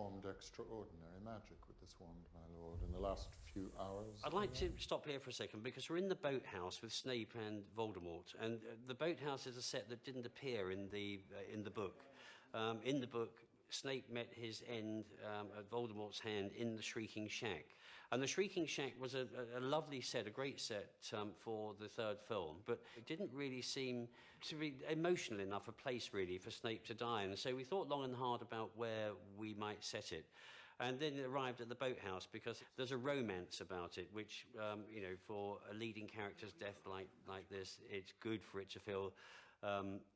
performed extraordinary magic with this wand, my lord, in the last few hours. I'd like to stop here for a second, because we're in the boathouse with Snape and Voldemort, and the boathouse is a set that didn't appear in the book. In the book, Snape met his end at Voldemort's hand in the Shrieking Shack. And the Shrieking Shack was a lovely set, a great set for the third film, but it didn't really seem to be emotional enough a place, really, for Snape to die. And so we thought long and hard about where we might set it. And then it arrived at the boathouse because there's a romance about it, which, you know, for a leading character's death like this, it's good for it to feel,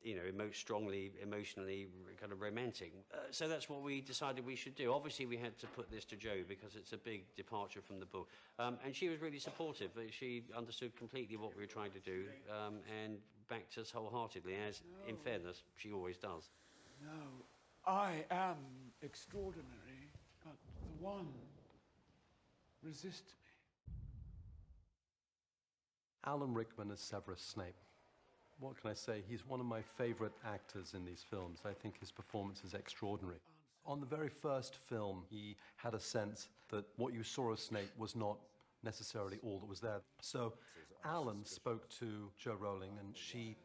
you know, strongly, emotionally kind of romantic. So that's what we decided we should do. Obviously, we had to put this to Jo because it's a big departure from the book. And she was really supportive. She understood completely what we were trying to do and backed us wholeheartedly, as, in fairness, she always does. No, I am extraordinary, but the one resists me. Alan Rickman as Severus Snape. What can I say? He's one of my favourite actors in these films. I think his performance is extraordinary. On the very first film, he had a sense that what you saw of Snape was not necessarily all that was there. So Alan spoke to Jo Rowling, and she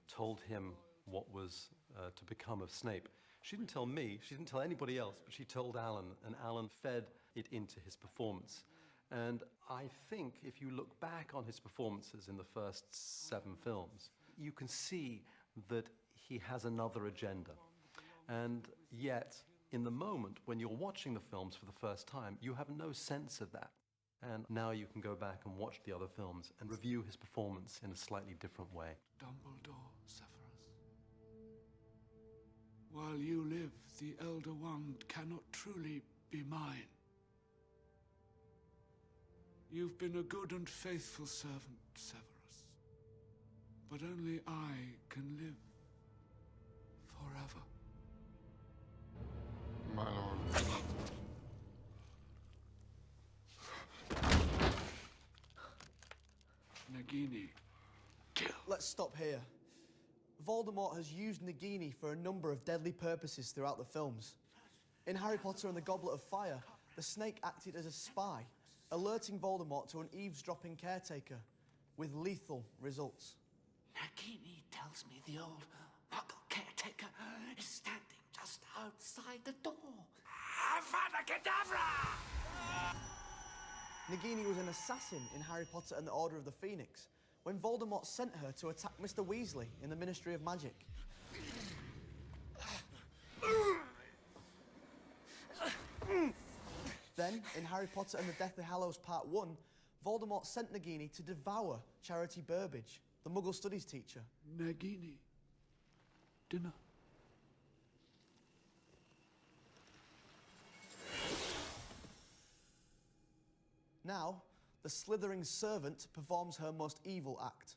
told him what was to become of Snape. She didn't tell me, she didn't tell anybody else, but she told Alan, and Alan fed it into his performance. And I think if you look back on his performances in the first 7 films, you can see that he has another agenda. And yet, in the moment, when you're watching the films for the first time, you have no sense of that. And now you can go back and watch the other films and review his performance in a slightly different way. Dumbledore, Severus. While you live, the Elder Wand cannot truly be mine. You've been a good and faithful servant, Severus. But only I can live forever. My lord. Nagini, kill. Let's stop here. Voldemort has used Nagini for a number of deadly purposes throughout the films. In Harry Potter and the Goblet of Fire, the snake acted as a spy, alerting Voldemort to an eavesdropping caretaker, with lethal results. Nagini tells me the old Muggle caretaker is standing just outside the door. Avada Kedavra! Nagini was an assassin in Harry Potter and the Order of the Phoenix, when Voldemort sent her to attack Mr. Weasley in the Ministry of Magic. Then, in Harry Potter and the Deathly Hallows Part 1, Voldemort sent Nagini to devour Charity Burbage, the Muggle studies teacher. Nagini, dinner. Now, the slithering servant performs her most evil act.